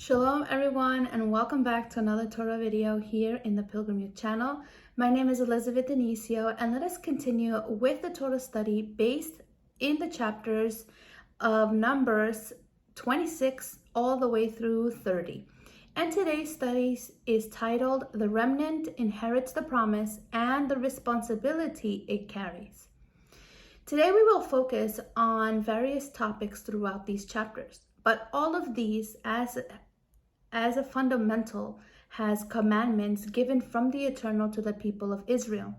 Shalom everyone, and welcome back to another Torah video here in the Pilgrim Youth channel. My name is Elizabeth Denicio, and let us continue with the Torah study based in the chapters of Numbers 26 all the way through 30. And today's study is titled The Remnant Inherits the Promise and the Responsibility It Carries. Today we will focus on various topics throughout these chapters, but all of these as a fundamental has commandments given from the Eternal to the people of Israel.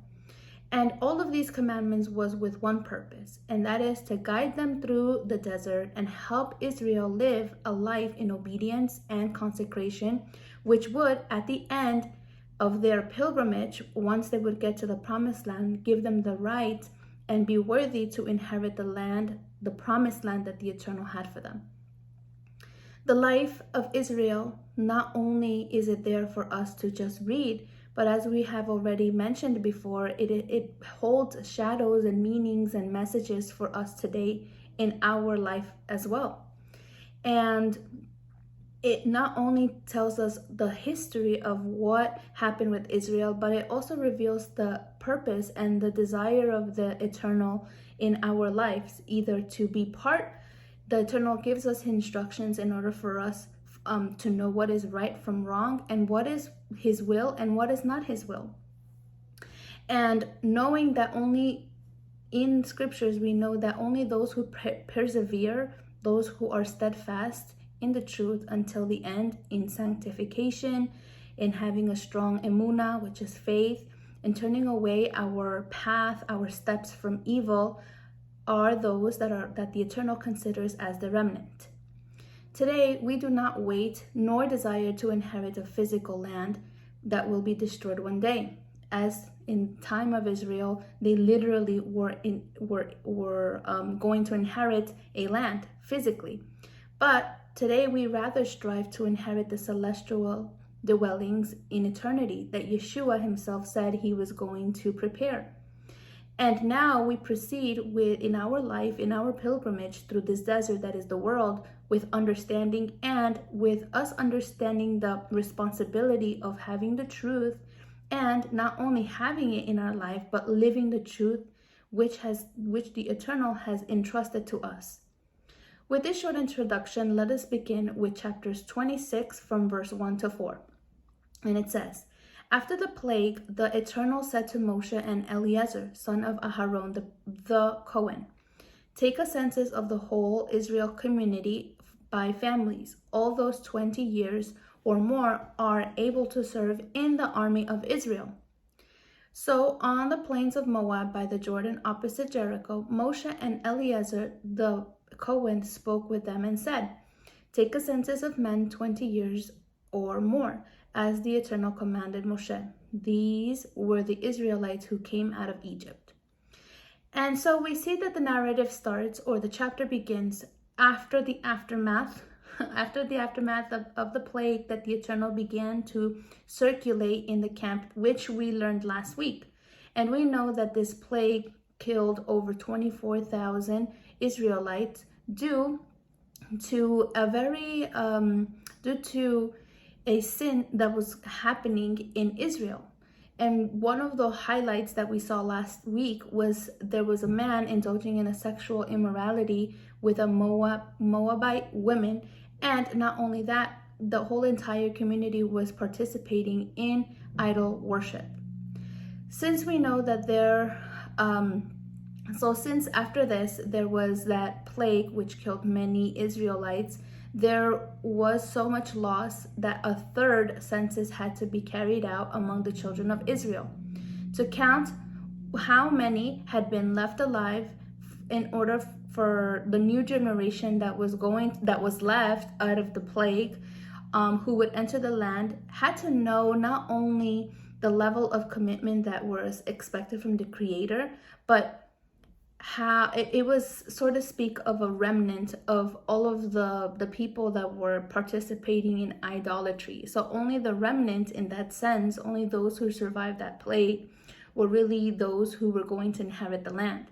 And all of these commandments was with one purpose, and that is to guide them through the desert and help Israel live a life in obedience and consecration, which would, at the end of their pilgrimage, once they would get to the promised land, give them the right and be worthy to inherit the land, the promised land that the Eternal had for them. The life of Israel, not only is it there for us to just read, but as we have already mentioned before, it holds shadows and meanings and messages for us today in our life as well. And it not only tells us the history of what happened with Israel, but it also reveals the purpose and the desire of the Eternal in our lives, either to be part. The Eternal gives us instructions in order for us to know what is right from wrong and what is His will and what is not His will. And knowing that only in scriptures we know that only those who persevere, those who are steadfast in the truth until the end, in sanctification, in having a strong emunah, which is faith, and turning away our path, our steps from evil, are those that the Eternal considers as the remnant. Today, we do not wait nor desire to inherit a physical land that will be destroyed one day. As in time of Israel, they literally were going to inherit a land physically. But today, we rather strive to inherit the celestial dwellings in eternity that Yeshua himself said he was going to prepare. And now we proceed with, in our life, in our pilgrimage through this desert that is the world, with understanding, and with us understanding the responsibility of having the truth, and not only having it in our life, but living the truth which the Eternal has entrusted to us. With this short introduction, let us begin with chapters 26 from verse 1 to 4. And it says, "After the plague, the Eternal said to Moshe and Eleazar, son of Aharon, the Cohen, take a census of the whole Israel community by families. All those 20 years or more are able to serve in the army of Israel." So on the plains of Moab by the Jordan opposite Jericho, Moshe and Eleazar the Cohen spoke with them and said, "Take a census of men 20 years or more, as the Eternal commanded Moshe." These were the Israelites who came out of Egypt. And so we see that the narrative starts, or the chapter begins, after the aftermath of the plague that the Eternal began to circulate in the camp, which we learned last week. And we know that this plague killed over 24,000 Israelites due to a sin that was happening in Israel. And one of the highlights that we saw last week was there was a man indulging in a sexual immorality with a Moabite woman. And not only that, the whole entire community was participating in idol worship. Since we know that since after this, there was that plague which killed many Israelites, there was so much loss that a third census had to be carried out among the children of Israel to count how many had been left alive in order for the new generation that was left out of the plague, who would enter the land, had to know not only the level of commitment that was expected from the Creator, but how it was, so to speak, of a remnant of all of the people that were participating in idolatry. So only the remnant, in that sense, only those who survived that plague were really those who were going to inherit the land.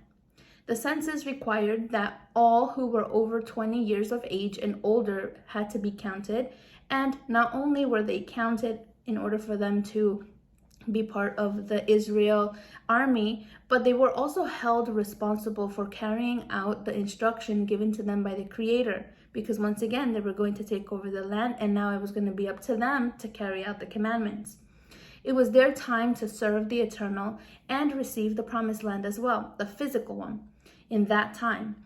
The census required that all who were over 20 years of age and older had to be counted, And not only were they counted in order for them to be part of the Israel army, but they were also held responsible for carrying out the instruction given to them by the Creator, because once again they were going to take over the land, and now it was going to be up to them to carry out the commandments. It was their time to serve the Eternal and receive the promised land as well, the physical one. In that time,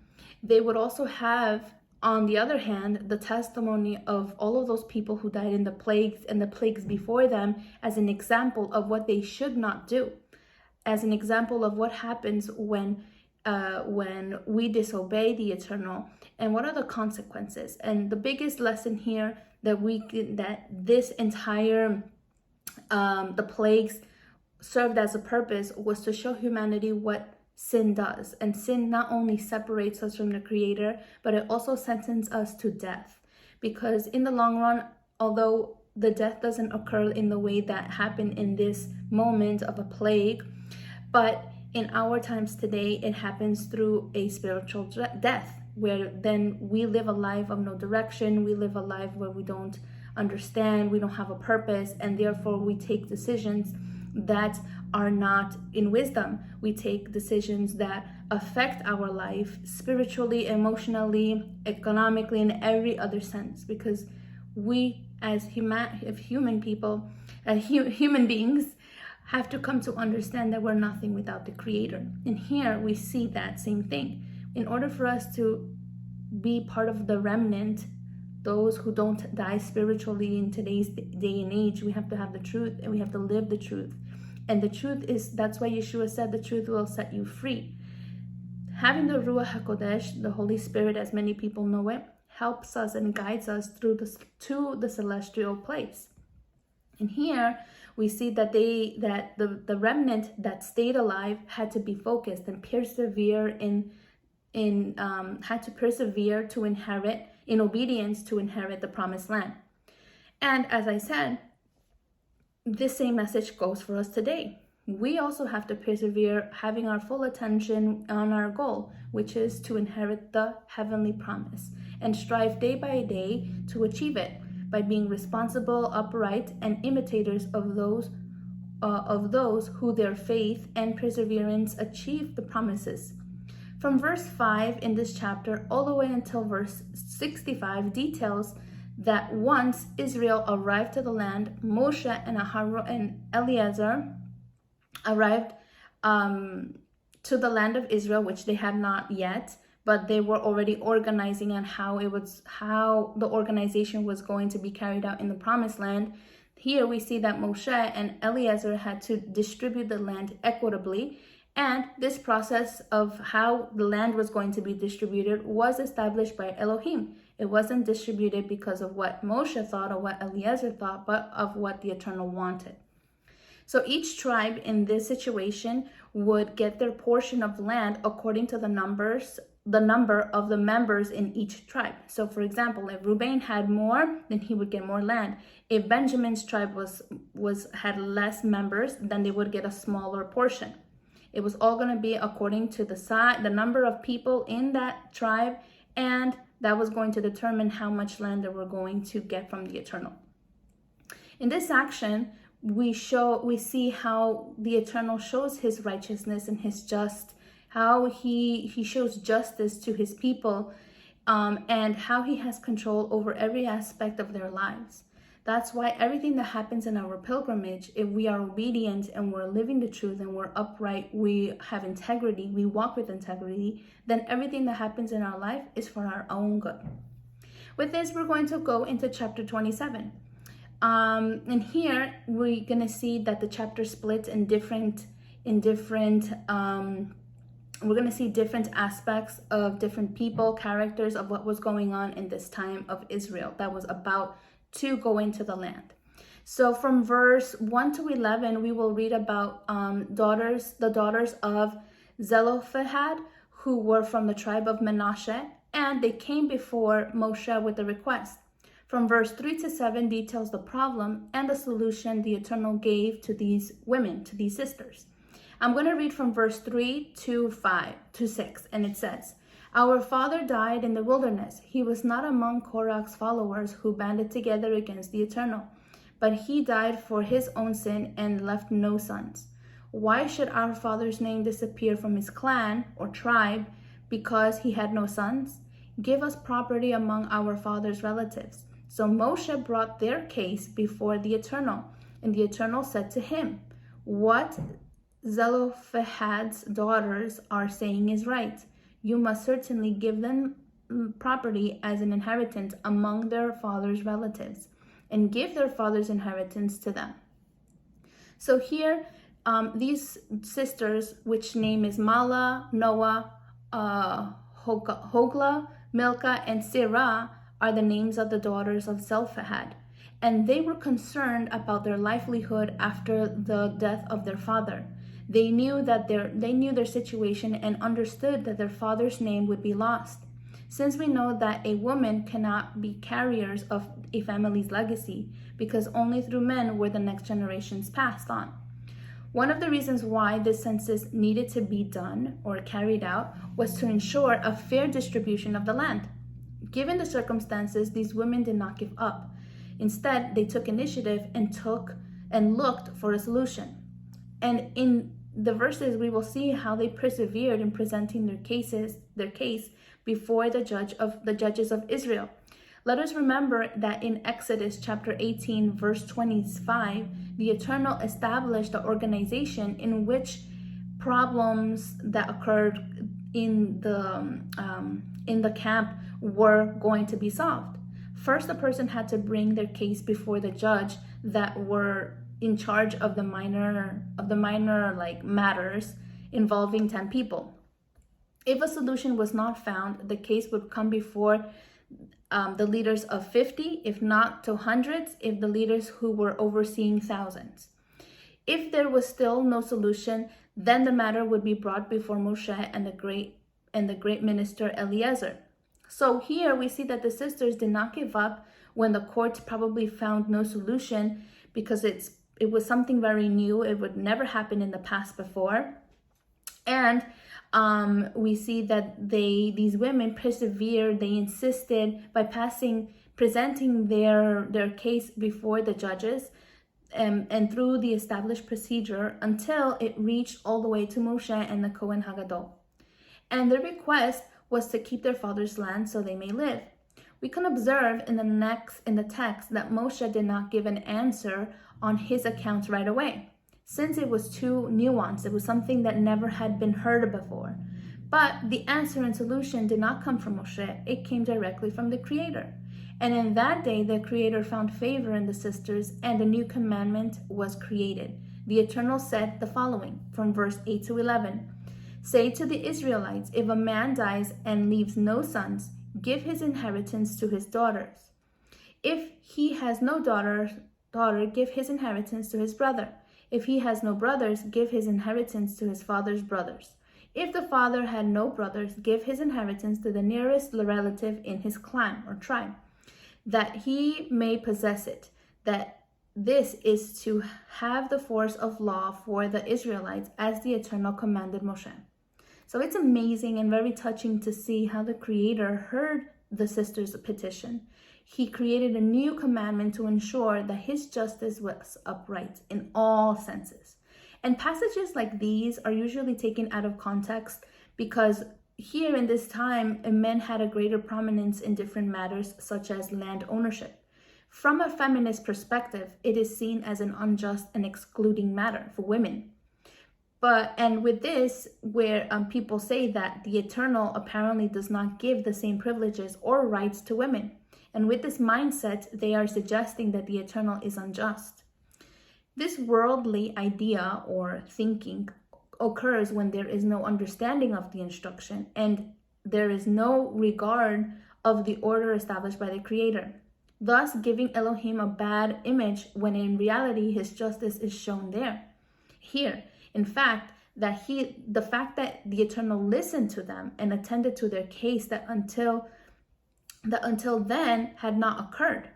they would also have, on the other hand, the testimony of all of those people who died in the plagues and the plagues before them as an example of what they should not do, as an example of what happens when we disobey the Eternal and what are the consequences. And the biggest lesson here that this entire the plagues served as a purpose was to show humanity what sin does. And sin not only separates us from the Creator, but it also sentences us to death. Because in the long run, although the death doesn't occur in the way that happened in this moment of a plague, but in our times today, it happens through a spiritual death, where then we live a life of no direction. We live a life where we don't understand, we don't have a purpose, and therefore we take decisions that are not in wisdom. We take decisions that affect our life spiritually, emotionally, economically, in every other sense, because we as human beings have to come to understand that we're nothing without the Creator. And here we see that same thing. In order for us to be part of the remnant, those who don't die spiritually in today's day and age, we have to have the truth and we have to live the truth. And the truth is, that's why Yeshua said the truth will set you free. Having the Ruach HaKodesh, the Holy Spirit, as many people know it, helps us and guides us to the celestial place. And here we see that the remnant that stayed alive had to be focused and persevere had to persevere to inherit, in obedience to inherit the promised land. And as I said, this same message goes for us today. We also have to persevere, having our full attention on our goal, which is to inherit the heavenly promise, and strive day by day to achieve it by being responsible, upright, and imitators of those who their faith and perseverance achieve the promises. From verse 5 in this chapter all the way until verse 65 details that once Israel arrived to the land, Moshe and Aharon and Eleazar arrived to the land of Israel, which they had not yet, but they were already organizing on how the organization was going to be carried out in the promised land. Here we see that Moshe and Eleazar had to distribute the land equitably. And this process of how the land was going to be distributed was established by Elohim. It wasn't distributed because of what Moshe thought or what Eliezer thought, but of what the Eternal wanted. So each tribe in this situation would get their portion of land according to the number of the members in each tribe. So for example, if Reuben had more, then he would get more land. If Benjamin's tribe had less members, then they would get a smaller portion. It was all going to be according to the number of people in that tribe, and that was going to determine how much land they were going to get from the Eternal. In this action, we see how the Eternal shows his righteousness and how he shows justice to his people, and how he has control over every aspect of their lives. That's why everything that happens in our pilgrimage, if we are obedient and we're living the truth and we're upright, we have integrity, we walk with integrity, then everything that happens in our life is for our own good. With this, we're going to go into chapter 27. And here we're going to see that the chapter splits we're going to see different aspects of different people, characters of what was going on in this time of Israel that was about to go into the land. So from verse 1 to 11, we will read about the daughters of Zelophehad, who were from the tribe of Manasseh, and they came before Moshe with a request. From verse 3 to 7 details the problem and the solution the Eternal gave to these women, to these sisters. I'm going to read from verse 3 to 6, and it says, Our father died in the wilderness. He was not among Korach's followers who banded together against the Eternal, but he died for his own sin and left no sons. Why should our father's name disappear from his clan or tribe because he had no sons? Give us property among our father's relatives. So Moshe brought their case before the Eternal, and the Eternal said to him, what Zelophehad's daughters are saying is right. You must certainly give them property as an inheritance among their father's relatives, and give their father's inheritance to them. So here, these sisters, which name is Mala, Noah, Hogla, Milcah, and Sirah, are the names of the daughters of Zelophehad. And they were concerned about their livelihood after the death of their father. They knew their situation and understood that their father's name would be lost. Since we know that a woman cannot be carriers of a family's legacy, because only through men were the next generations passed on. One of the reasons why this census needed to be done or carried out was to ensure a fair distribution of the land. Given the circumstances, these women did not give up. Instead, they took initiative and looked for a solution. And in the verses, we will see how they persevered in presenting their case before the judges of Israel. Let us remember that in Exodus chapter 18, verse 25, the Eternal established the organization in which problems that occurred in the camp were going to be solved. First, the person had to bring their case before the judge that were in charge of the minor matters involving 10 people. If a solution was not found, the case would come before the leaders of 50, if not to hundreds, if the leaders who were overseeing thousands. If there was still no solution, then the matter would be brought before Moshe and the great minister Eliezer. So here we see that the sisters did not give up when the courts probably found no solution, because it was something very new. It would never happen in the past before. And we see that these women persevered. They insisted by presenting their case before the judges and through the established procedure until it reached all the way to Moshe and the Kohen Hagadol. And their request was to keep their father's land so they may live. We can observe in the text that Moshe did not give an answer on his account right away, since it was too nuanced. It was something that never had been heard before. But the answer and solution did not come from Moshe. It came directly from the Creator. And in that day, the Creator found favor in the sisters, and a new commandment was created. The Eternal said the following from verse 8 to 11. Say to the Israelites, if a man dies and leaves no sons, give his inheritance to his daughters. If he has no daughter, give his inheritance to his brother. If he has no brothers, give his inheritance to his father's brothers. If the father had no brothers, give his inheritance to the nearest relative in his clan or tribe, that he may possess it. That this is to have the force of law for the Israelites, as the Eternal commanded Moshe. So it's amazing and very touching to see how the Creator heard the sisters' petition. He created a new commandment to ensure that his justice was upright in all senses. And passages like these are usually taken out of context, because here in this time, men had a greater prominence in different matters such as land ownership. From a feminist perspective, it is seen as an unjust and excluding matter for women. And with this, where people say that the Eternal apparently does not give the same privileges or rights to women. And with this mindset, they are suggesting that the Eternal is unjust. This worldly idea or thinking occurs when there is no understanding of the instruction and there is no regard of the order established by the Creator, thus giving Elohim a bad image when in reality his justice is shown here. In fact, the fact that the Eternal listened to them and attended to their case that until then had not occurred,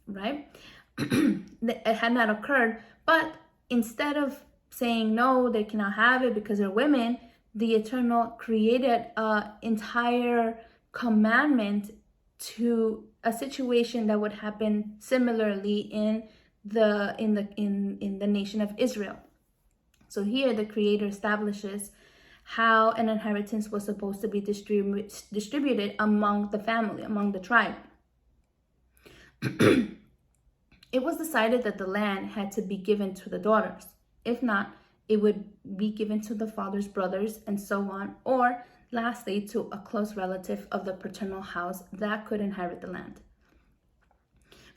right? It had not occurred, but instead of saying no, they cannot have it because they're women, the Eternal created an entire commandment to a situation that would happen similarly in the nation of Israel. So here the Creator establishes how an inheritance was supposed to be distributed among the family, among the tribe. It was decided that the land had to be given to the daughters. If not, it would be given to the father's brothers and so on, or lastly to a close relative of the paternal house that could inherit the land.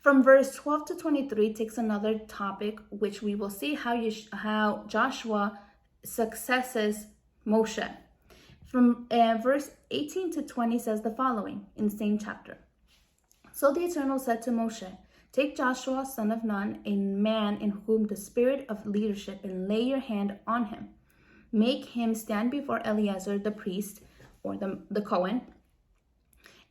From verse 12 to 23 takes another topic, which we will see how Joshua successes Moshe. From verse 18 to 20 says the following in the same chapter. So the Eternal said to Moshe, take Joshua, son of Nun, a man in whom the spirit of leadership, and lay your hand on him. Make him stand before Eleazar the priest, or the Cohen,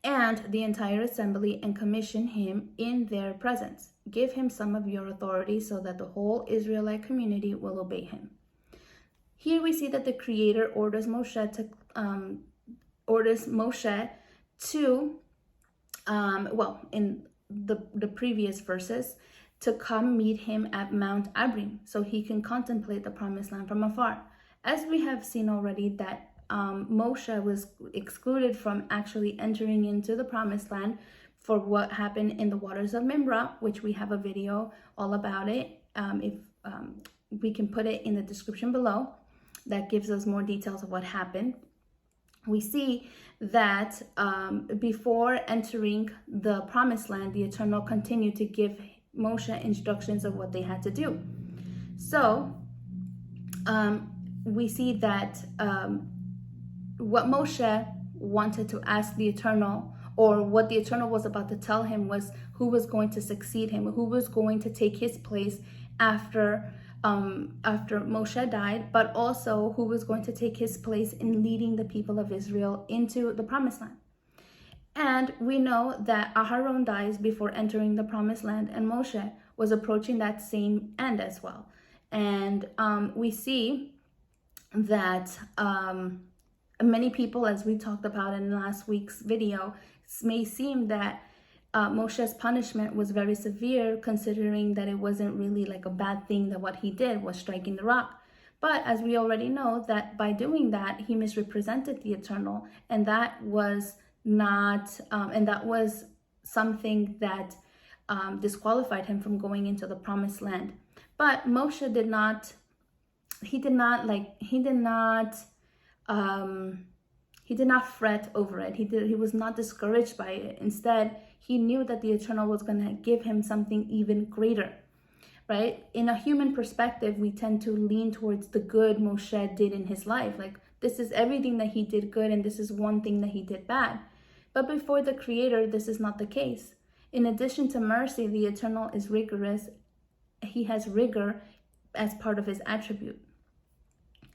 and the entire assembly, and commission him in their presence. Give him some of your authority so that the whole Israelite community will obey him. Here we see that the Creator orders Moshe to in the previous verses, to come meet him at Mount Abrim so he can contemplate the promised land from afar. As we have seen already that Moshe was excluded from actually entering into the promised land for what happened in the waters of Mimra, which we have a video all about it. If we can put it in the description below, that gives us more details of what happened. We see that before entering the promised land, the Eternal continued to give Moshe instructions of what they had to do. So we see that what Moshe wanted to ask the Eternal, or what the Eternal was about to tell him, was who was going to succeed him, who was going to take his place after Moshe died, but also who was going to take his place in leading the people of Israel into the promised land. And we know that Aharon dies before entering the promised land, and Moshe was approaching that same end as well. And we see that many people, as we talked about in last week's video, may seem that Moshe's punishment was very severe, considering that it wasn't really like a bad thing that what he did was striking the rock. But as we already know, that by doing that, he misrepresented the Eternal, and that was not, and that was something that disqualified him from going into the promised land. But Moshe did not fret over it. He was not discouraged by it. Instead, he knew that the Eternal was going to give him something even greater, right? In a human perspective, we tend to lean towards the good Moshe did in his life. Like, this is everything that he did good, and this is one thing that he did bad. But before the Creator, this is not the case. In addition to mercy, the Eternal is rigorous. He has rigor as part of his attribute.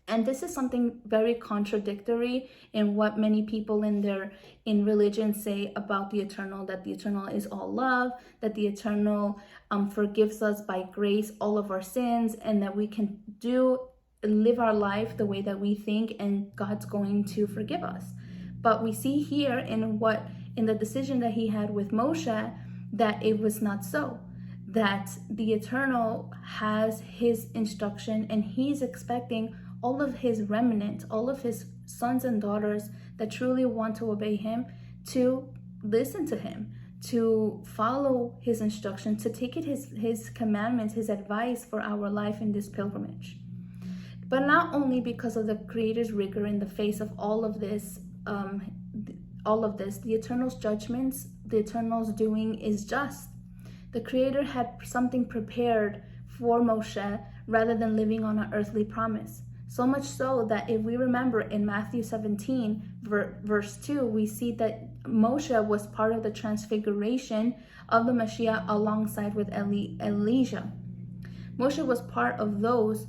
And this is something very contradictory in what many people in religion say about the Eternal, that the Eternal is all love, that the Eternal forgives us by grace all of our sins, and that we can live our life the way that we think, and God's going to forgive us. But we see here in the decision that he had with Moshe, that it was not so. That the Eternal has his instruction, and he's expecting all of his remnant, all of his sons and daughters that truly want to obey him, to listen to him, to follow his instruction, to take it his commandments, his advice for our life in this pilgrimage. But not only because of the Creator's rigor in the face of all of this, the Eternal's judgments, the Eternal's doing is just. The Creator had something prepared for Moshe rather than living on an earthly promise. So much so that if we remember in Matthew 17, verse 2, we see that Moshe was part of the transfiguration of the Mashiach alongside with Elijah. Moshe was part of those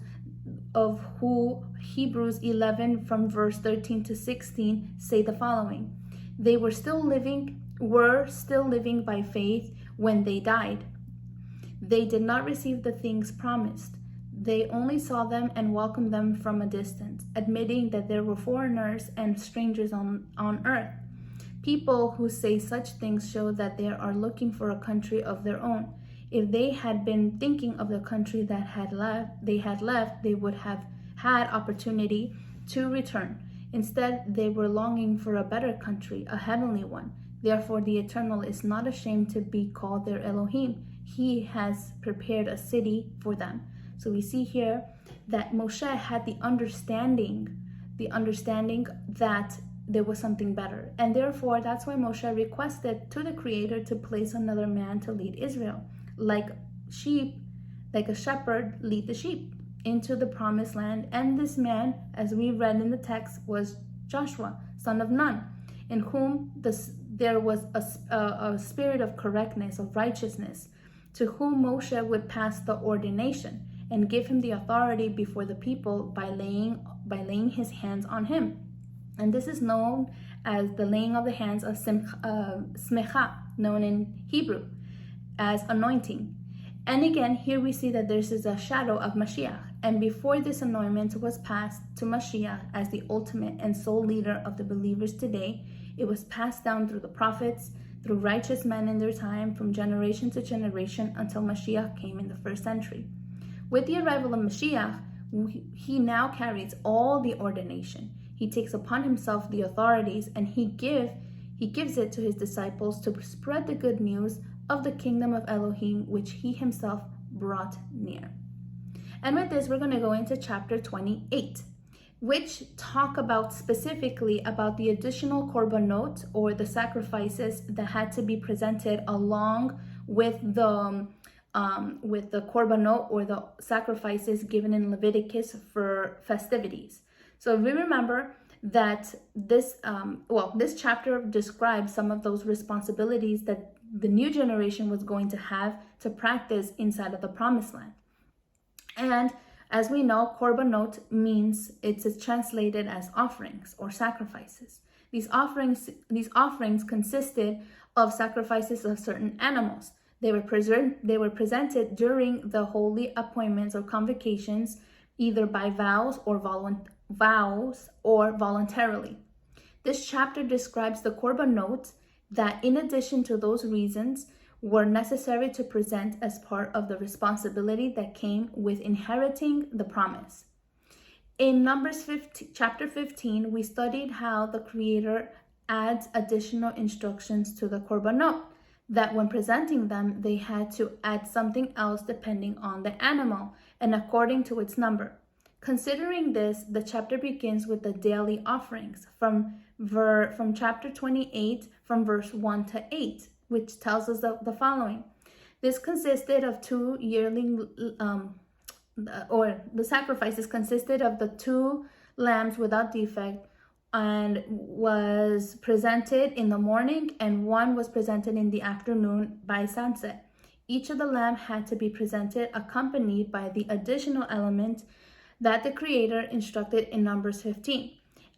of who Hebrews 11 from verse 13 to 16 say the following. They were still living by faith when they died. They did not receive the things promised. they only saw them and welcomed them from a distance, admitting that there were foreigners and strangers on earth. People who say such things show that they are looking for a country of their own. If they had been thinking of the country that they had left, they would have had opportunity to return. Instead, they were longing for a better country, a heavenly one. Therefore, the Eternal is not ashamed to be called their Elohim. He has prepared a city for them. So we see here that Moshe had the understanding that there was something better. And therefore, that's why Moshe requested to the Creator to place another man to lead Israel. Like a shepherd lead the sheep into the promised land. And this man, as we read in the text, was Joshua, son of Nun, in whom there was a spirit of correctness, of righteousness, to whom Moshe would pass the ordination and give him the authority before the people by laying his hands on him. And this is known as the laying of the hands of smecha, known in Hebrew as anointing. And again, here we see that this is a shadow of Mashiach. And before this anointment was passed to Mashiach as the ultimate and sole leader of the believers today, it was passed down through the prophets, through righteous men in their time, from generation to generation, until Mashiach came in the first century. With the arrival of Mashiach, he now carries all the ordination. He takes upon himself the authorities, and he gives it to his disciples to spread the good news of the kingdom of Elohim, which he himself brought near. And with this, we're going to go into chapter 28, which talk about specifically about the additional korbanot, or the sacrifices that had to be presented along with the korbanot, or the sacrifices given in Leviticus for festivities. So we remember that this chapter describes some of those responsibilities that the new generation was going to have to practice inside of the promised land. And as we know, korbanot means it's translated as offerings or sacrifices. These offerings consisted of sacrifices of certain animals. They were presented during the holy appointments or convocations, either by vows or voluntarily. This chapter describes the korbanot that, in addition to those reasons, were necessary to present as part of the responsibility that came with inheriting the promise. In Numbers 15, chapter 15, we studied how the Creator adds additional instructions to the korbanot, that when presenting them, they had to add something else depending on the animal and according to its number. Considering this, the chapter begins with the daily offerings from chapter 28, from verse 1 to 8, which tells us the following. This consisted of the sacrifices consisted of the 2 lambs without defect, and was presented in the morning, and 1 was presented in the afternoon by sunset. Each of the lambs had to be presented accompanied by the additional element that the Creator instructed in Numbers 15.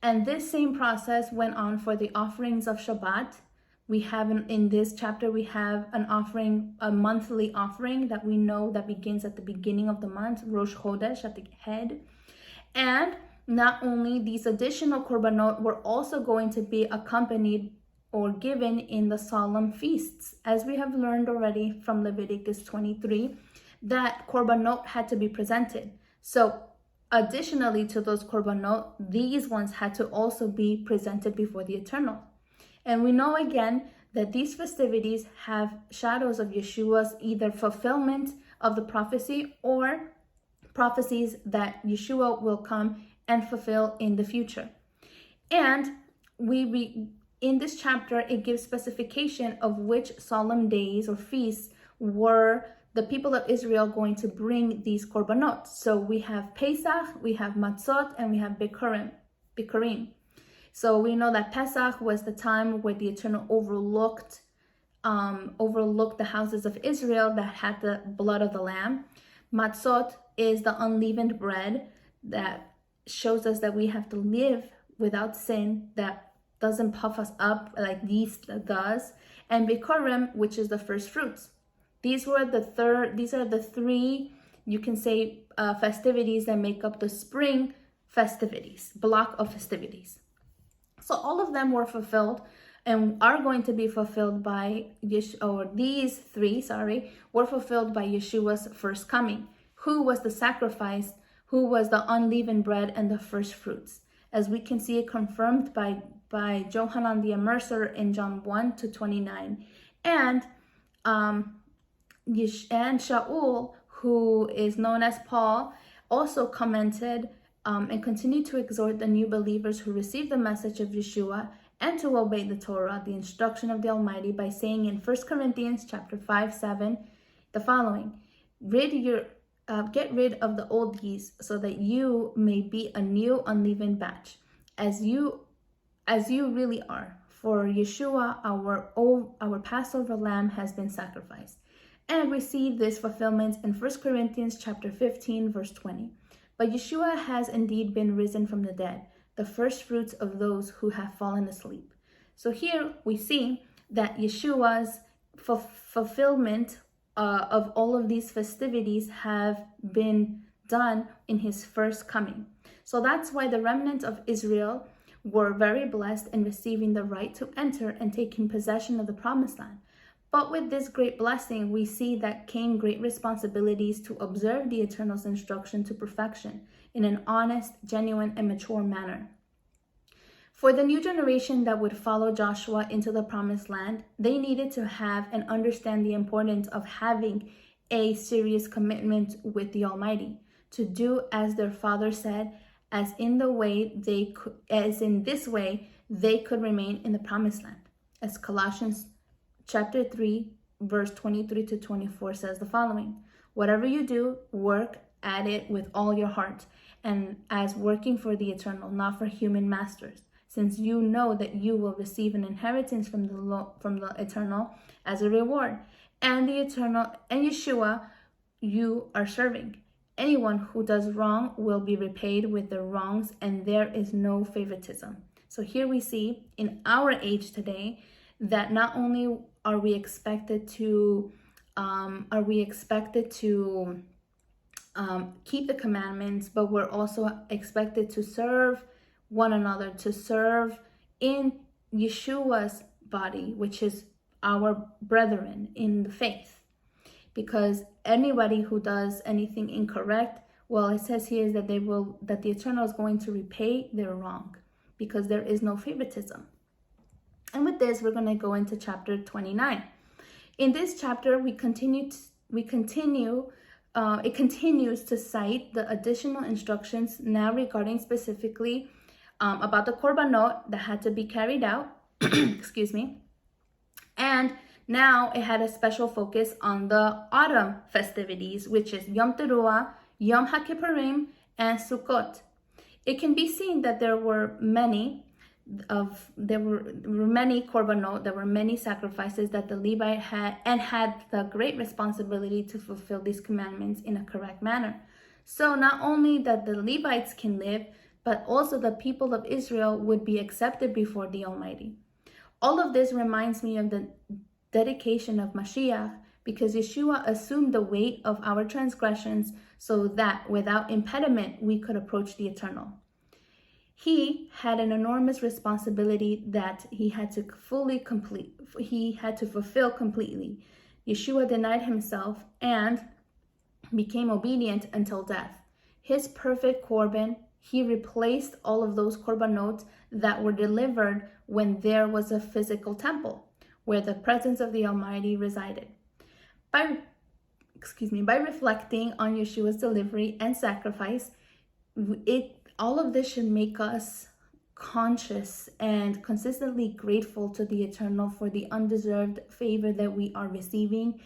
And this same process went on for the offerings of Shabbat. We have in this chapter, we have an offering, a monthly offering that we know that begins at the beginning of the month, Rosh Chodesh, at the head. And not only these additional korbanot were also going to be accompanied or given in the solemn feasts. As we have learned already from Leviticus 23, that korbanot had to be presented. So additionally to those korbanot, these ones had to also be presented before the Eternal. And we know again that these festivities have shadows of Yeshua's either fulfillment of the prophecy or prophecies that Yeshua will come and fulfill in the future. And in this chapter, it gives specification of which solemn days or feasts were the people of Israel going to bring these korbanot. So we have Pesach, we have Matzot, and we have Bikurim. So we know that Pesach was the time where the Eternal overlooked the houses of Israel that had the blood of the lamb. Matzot is the unleavened bread that shows us that we have to live without sin, that doesn't puff us up like yeast does. And Bikurim, which is the first fruits. These are the 3 you can say festivities that make up the spring festivities, block of festivities. So all of them were fulfilled and are going to be fulfilled by these three, were fulfilled by Yeshua's first coming. Who was the sacrifice? Who was the unleavened bread and the first fruits? As we can see it confirmed by Johanan the Immerser in John 1:29. And Shaul, who is known as Paul, also commented and continued to exhort the new believers who received the message of Yeshua and to obey the Torah, the instruction of the Almighty, by saying in 1 Corinthians chapter 5:7, the following: get rid of the old yeast, so that you may be a new unleavened batch, as you really are. For Yeshua, our Passover lamb, has been sacrificed. And we see this fulfillment in 1 Corinthians chapter 15, verse 20. But Yeshua has indeed been risen from the dead, the first fruits of those who have fallen asleep. So here we see that Yeshua's fulfillment of all of these festivities have been done in his first coming. So that's why the remnant of Israel were very blessed in receiving the right to enter and taking possession of the promised land. But with this great blessing, we see that came great responsibilities to observe the Eternal's instruction to perfection in an honest, genuine, and mature manner. For the new generation that would follow Joshua into the promised land, they needed to have and understand the importance of having a serious commitment with the Almighty, to do as their father said, as in this way they could remain in the promised land. As Colossians chapter 3, verse 23-24 says the following: whatever you do, work at it with all your heart, and as working for the Eternal, not for human masters, since you know that you will receive an inheritance from the Eternal as a reward, and the Eternal and Yeshua you are serving. Anyone who does wrong will be repaid with their wrongs, and there is no favoritism. So here we see in our age today that not only are we expected to keep the commandments, but we're also expected to serve one another, to serve in Yeshua's body, which is our brethren in the faith. Because anybody who does anything incorrect, well, it says here that the Eternal is going to repay their wrong, because there is no favoritism. And with this, we're going to go into chapter 29. In this chapter, it continues to cite the additional instructions now regarding specifically about the korbanot that had to be carried out. Excuse me. And now it had a special focus on the autumn festivities, which is Yom Teruah, Yom HaKippurim, and Sukkot. It can be seen that there were many korbanot, there were many sacrifices that the Levite had the great responsibility to fulfill these commandments in a correct manner. So not only that the Levites can live, but also the people of Israel would be accepted before the Almighty. All of this reminds me of the dedication of Mashiach, because Yeshua assumed the weight of our transgressions so that without impediment we could approach the Eternal. He had an enormous responsibility that he had to fulfill completely. Yeshua denied himself and became obedient until death. His perfect korban, he replaced all of those korbanot that were delivered when there was a physical temple where the presence of the Almighty resided. By reflecting on Yeshua's delivery and sacrifice, all of this should make us conscious and consistently grateful to the Eternal for the undeserved favor that we are receiving,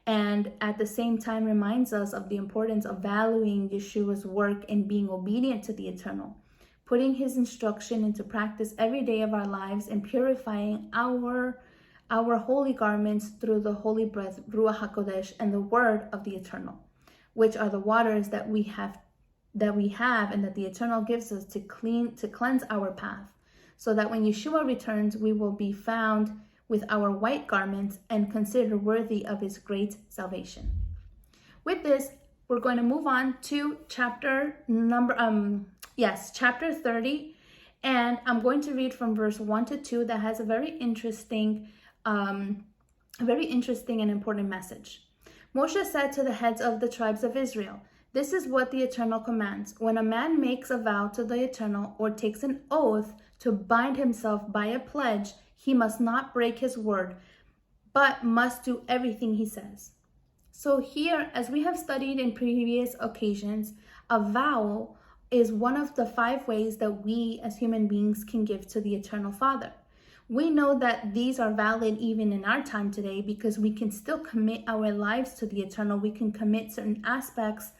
and at the same time reminds us of the importance of valuing Yeshua's work and being obedient to the Eternal, putting his instruction into practice every day of our lives, and purifying our holy garments through the holy breath, Ruach HaKodesh, and the word of the Eternal, which are the waters that we have and that the Eternal gives us to cleanse our path, so that when Yeshua returns, we will be found with our white garments and considered worthy of his great salvation. With this, we're going to move on to chapter 30. And I'm going to read from verse 1 to 2 that has a very interesting and important message. Moshe said to the heads of the tribes of Israel, "This is what the Eternal commands. When a man makes a vow to the Eternal or takes an oath to bind himself by a pledge, he must not break his word, but must do everything he says." So here, as we have studied in previous occasions, a vow is one of the 5 ways that we as human beings can give to the Eternal Father. We know that these are valid even in our time today because we can still commit our lives to the Eternal. We can commit certain aspects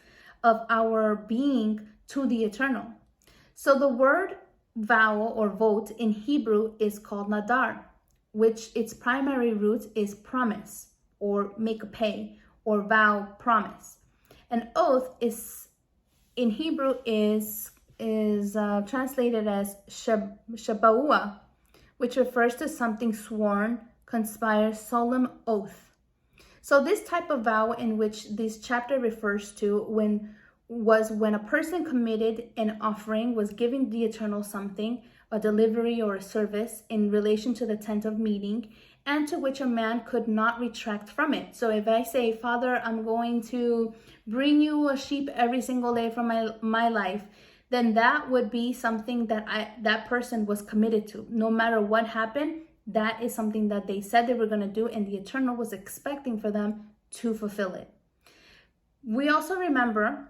of our being to the Eternal. So the word vow or vote in Hebrew is called nadar, which its primary root is promise or make a pay or vow promise. An oath is in Hebrew is translated as shaba'ua, which refers to something sworn, conspired, solemn oath. So this type of vow in which this chapter refers to when a person committed an offering, was giving the Eternal something, a delivery or a service in relation to the tent of meeting, and to which a man could not retract from it. So if I say, "Father, I'm going to bring you a sheep every single day from my life," then that would be something that person was committed to. No matter what happened, that is something that they said they were going to do, and the Eternal was expecting for them to fulfill it. We also remember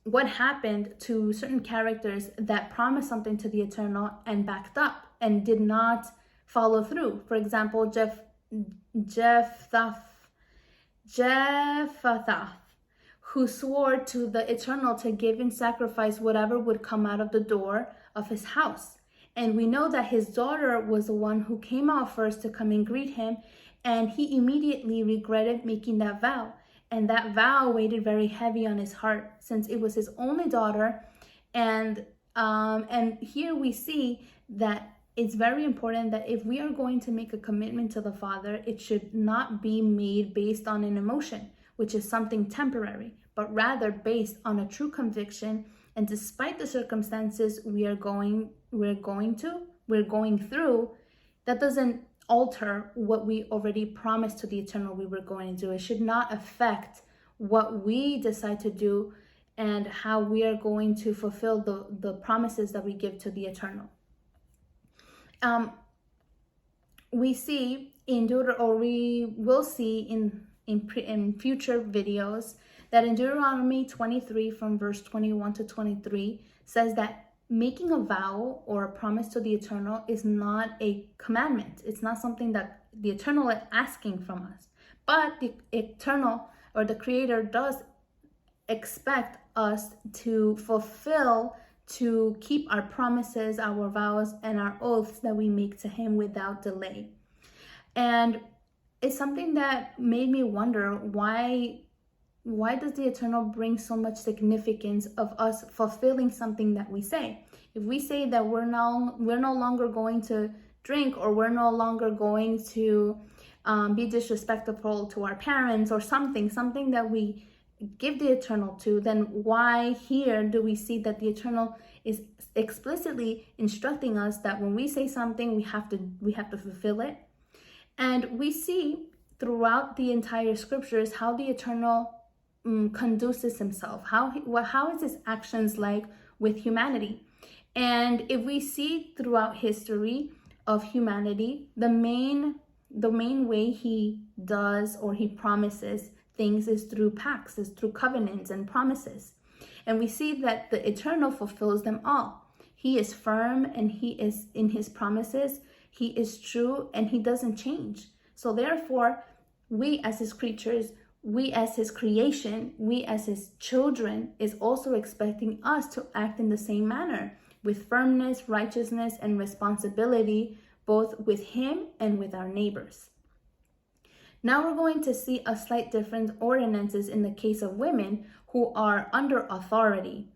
what happened to certain characters that promised something to the Eternal and backed up and did not follow through. For example, Jephthah, who swore to the Eternal to give in sacrifice whatever would come out of the door of his house. And we know that his daughter was the one who came out first to come and greet him, and he immediately regretted making that vow. And that vow weighed very heavy on his heart since it was his only daughter. And here we see that it's very important that if we are going to make a commitment to the Father, it should not be made based on an emotion, which is something temporary, but rather based on a true conviction. And despite the circumstances we're going through, that doesn't alter what we already promised to the Eternal we were going to do. It should not affect what we decide to do and how we are going to fulfill the promises that we give to the Eternal. We see we will see in future videos that in Deuteronomy 23 from verse 21 to 23 says that making a vow or a promise to the Eternal is not a commandment. It's not something that the Eternal is asking from us. But the Eternal or the Creator does expect us to fulfill, to keep our promises, our vows, and our oaths that we make to Him without delay. And it's something that made me wonder, why does the Eternal bring so much significance of us fulfilling something that we say? If we say that we're no longer going to drink, or we're no longer going to be disrespectful to our parents, or something that we give the Eternal to, then why here do we see that the Eternal is explicitly instructing us that when we say something, we have to fulfill it? And we see throughout the entire scriptures how the Eternal conduces himself, how is his actions like with humanity. And if we see throughout history of humanity, the main way he does or he promises things is through pacts, is through covenants and promises. And we see that the Eternal fulfills them all. He is firm and he is in his promises. He is true and he doesn't change. So therefore, we as his creatures, we as his creation, we as his children is also expecting us to act in the same manner, with firmness, righteousness, and responsibility, both with him and with our neighbors. Now we're going to see a slight difference ordinances in the case of women who are under authority.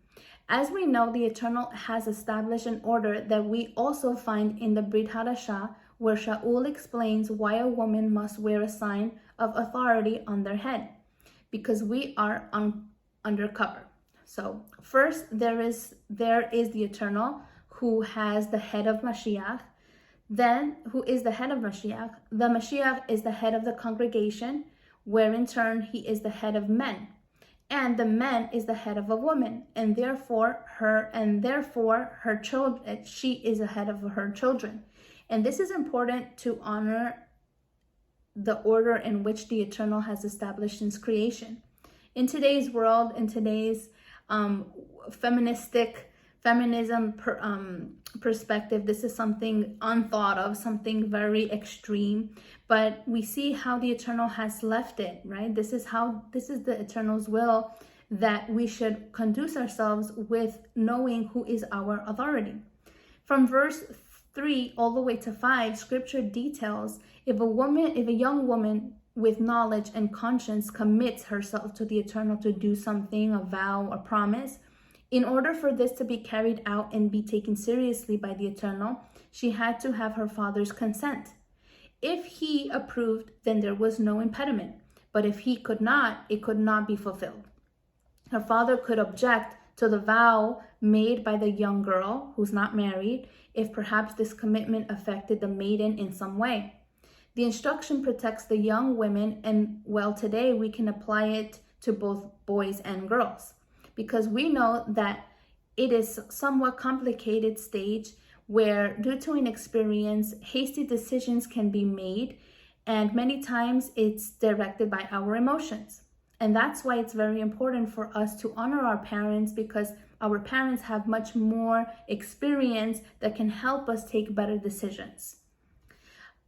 As we know, the Eternal has established an order that we also find in the Brit Hadashah, where Shaul explains why a woman must wear a sign of authority on their head. Because we are undercover. So first, there is the Eternal, who has the head of Mashiach. Then, who is the head of Mashiach? The Mashiach is the head of the congregation, where in turn he is the head of men. And the man is the head of a woman, and therefore her children, she is the head of her children. And this is important to honor the order in which the Eternal has established since creation. In today's world, in today's feminism perspective, this is something unthought of, something very extreme, but we see how the Eternal has left it, right? This is the Eternal's will, that we should conduce ourselves with knowing who is our authority. From verse 3 all the way to 5, scripture details if a young woman with knowledge and conscience commits herself to the Eternal to do something, a vow, a promise. In order for this to be carried out and be taken seriously by the Eternal, she had to have her father's consent. If he approved, then there was no impediment. But if he could not, it could not be fulfilled. Her father could object to the vow made by the young girl who's not married, if perhaps this commitment affected the maiden in some way. The instruction protects the young women, and well, today we can apply it to both boys and girls, because we know that it is somewhat complicated stage where, due to inexperience, hasty decisions can be made, and many times it's directed by our emotions. And that's why it's very important for us to honor our parents, because our parents have much more experience that can help us take better decisions.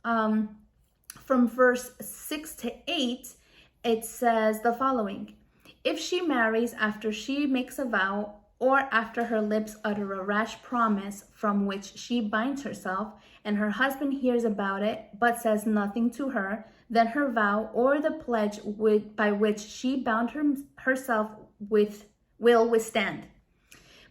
From verse 6 to 8, it says the following: if she marries after she makes a vow, or after her lips utter a rash promise from which she binds herself, and her husband hears about it but says nothing to her, then her vow or the pledge by which she bound herself will withstand.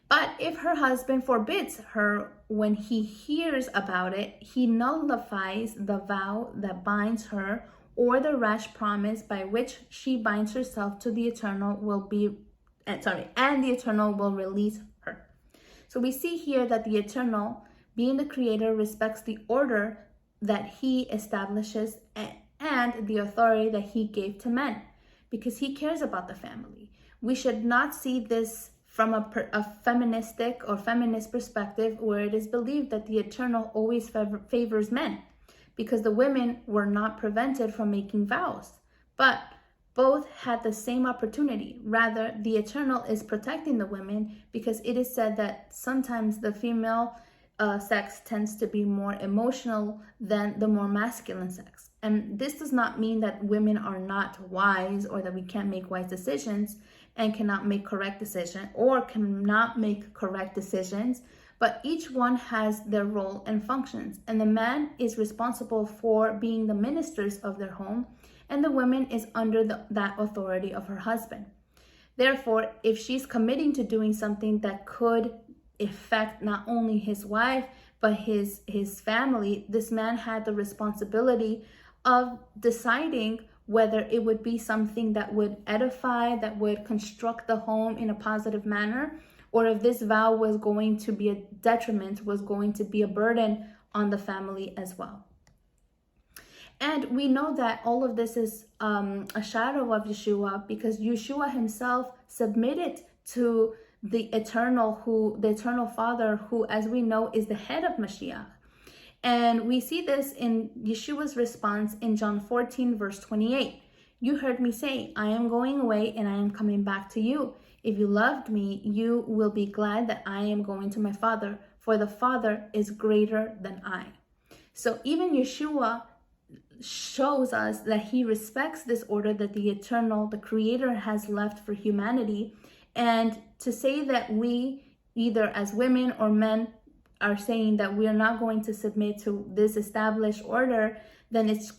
But if her husband forbids her when he hears about it, he nullifies the vow that binds her, or the rash promise by which she binds herself to the Eternal and the Eternal will release her. So we see here that the Eternal, being the Creator, respects the order that he establishes and the authority that he gave to men, because he cares about the family. We should not see this from a feministic or feminist perspective, where it is believed that the Eternal always favors men, because the women were not prevented from making vows, but both had the same opportunity. Rather, the Eternal is protecting the women, because it is said that sometimes the female sex tends to be more emotional than the more masculine sex. And this does not mean that women are not wise, or that we can't make wise decisions and cannot make correct decisions, or cannot make correct decisions, but each one has their role and functions. And the man is responsible for being the ministers of their home, and the woman is under that authority of her husband. Therefore, if she's committing to doing something that could affect not only his wife, but his family, this man had the responsibility of deciding whether it would be something that would edify, that would construct the home in a positive manner, or if this vow was going to be a detriment, was going to be a burden on the family as well. And we know that all of this is a shadow of Yeshua, because Yeshua himself submitted to the Eternal Father, who, as we know, is the head of Mashiach. And we see this in Yeshua's response in John 14, verse 28. You heard me say, I am going away and I am coming back to you. If you loved me, you will be glad that I am going to my Father, for the Father is greater than I. So even Yeshua shows us that he respects this order that the Eternal, the Creator, has left for humanity. And to say that we, either as women or men, are saying that we are not going to submit to this established order, then it's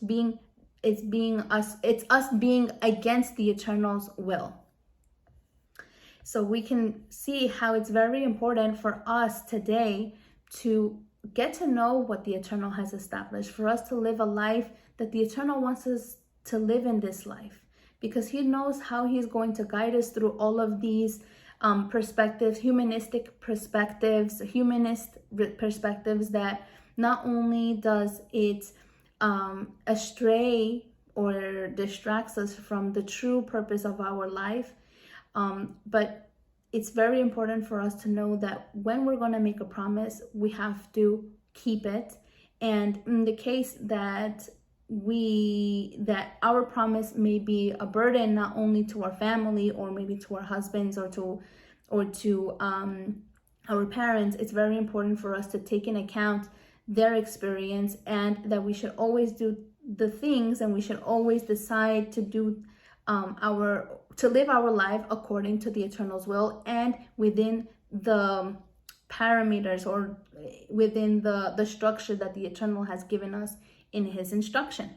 us being against the Eternal's will. So we can see how it's very important for us today to get to know what the Eternal has established, for us to live a life that the Eternal wants us to live in this life, because he knows how he's going to guide us through all of these perspectives, humanist perspectives that not only does it astray or distracts us from the true purpose of our life, but it's very important for us to know that when we're going to make a promise, we have to keep it. And in the case that our promise may be a burden not only to our family or maybe to our husbands or to our parents, it's very important for us to take in account their experience, and that we should always do the things, and we should always decide to do to live our life according to the Eternal's will and within the parameters or within the structure that the Eternal has given us in his instruction.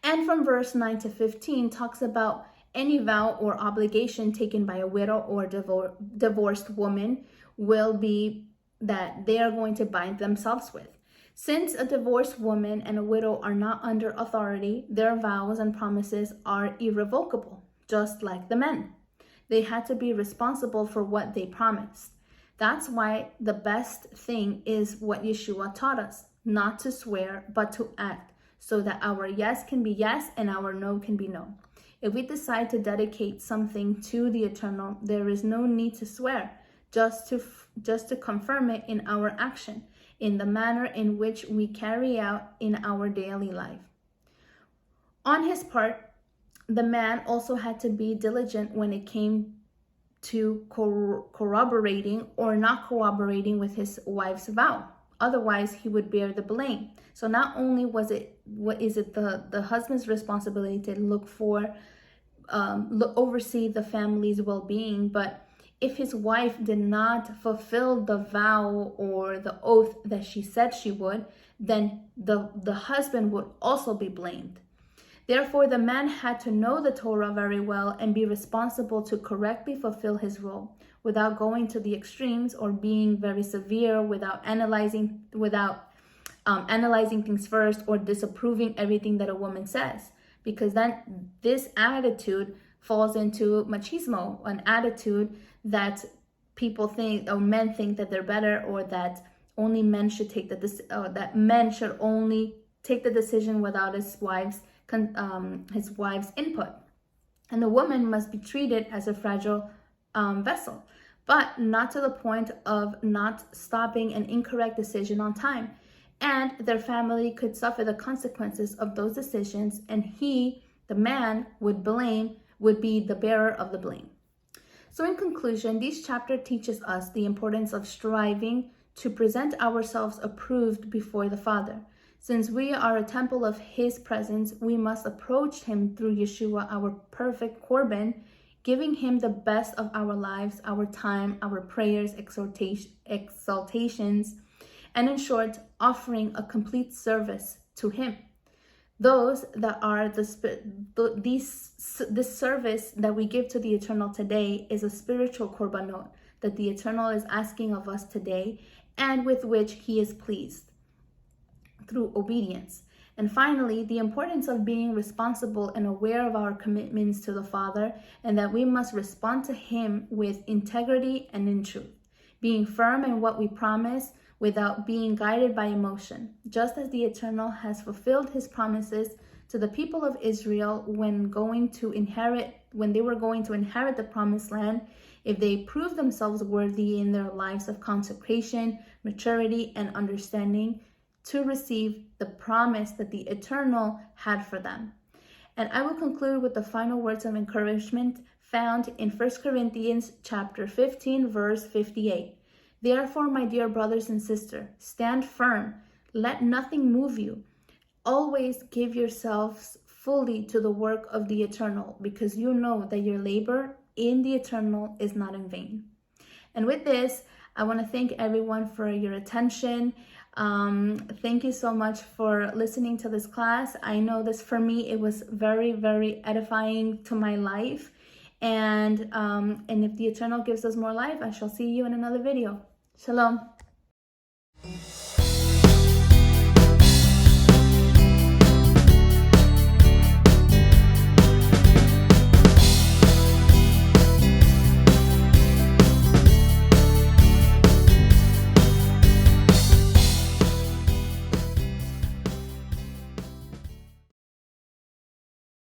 And from verse 9 to 15 talks about any vow or obligation taken by a widow or divorced woman will be that they are going to bind themselves with. Since a divorced woman and a widow are not under authority, their vows and promises are irrevocable, just like the men. They had to be responsible for what they promised. That's why the best thing is what Yeshua taught us, not to swear, but to act, so that our yes can be yes and our no can be no. If we decide to dedicate something to the Eternal, there is no need to swear, just to confirm it in our action, in the manner in which we carry out in our daily life. On his part, the man also had to be diligent when it came to corroborating or not corroborating with his wife's vow. Otherwise, he would bear the blame. So not only is it the husband's responsibility to oversee the family's well-being, but if his wife did not fulfill the vow or the oath that she said she would, then the husband would also be blamed. Therefore, the man had to know the Torah very well and be responsible to correctly fulfill his role without going to the extremes or being very severe, without analyzing things first or disapproving everything that a woman says. Because then this attitude falls into machismo, an attitude that people think, or men think, that they're better, or that only men should take that men should only take the decision without his wife's input, and the woman must be treated as a fragile vessel, but not to the point of not stopping an incorrect decision on time. And their family could suffer the consequences of those decisions, and he, the man, would be the bearer of the blame. So in conclusion, this chapter teaches us the importance of striving to present ourselves approved before the Father. Since we are a temple of his presence, we must approach him through Yeshua, our perfect Korban, giving him the best of our lives, our time, our prayers, exaltations, and in short, offering a complete service to him. Those that are this service that we give to the Eternal today is a spiritual korbanot that the Eternal is asking of us today, and with which he is pleased through obedience. And finally, the importance of being responsible and aware of our commitments to the Father, and that we must respond to him with integrity and in truth, being firm in what we promise without being guided by emotion, just as the Eternal has fulfilled his promises to the people of Israel when they were going to inherit the promised land, if they prove themselves worthy in their lives of consecration, maturity, and understanding to receive the promise that the Eternal had for them. And I will conclude with the final words of encouragement found in 1 Corinthians chapter 15, verse 58. Therefore, my dear brothers and sisters, stand firm. Let nothing move you. Always give yourselves fully to the work of the Eternal, because you know that your labor in the Eternal is not in vain. And with this, I want to thank everyone for your attention. Thank you so much for listening to this class. I know this, for me, it was very, very edifying to my life. And if the Eternal gives us more life, I shall see you in another video. Shalom.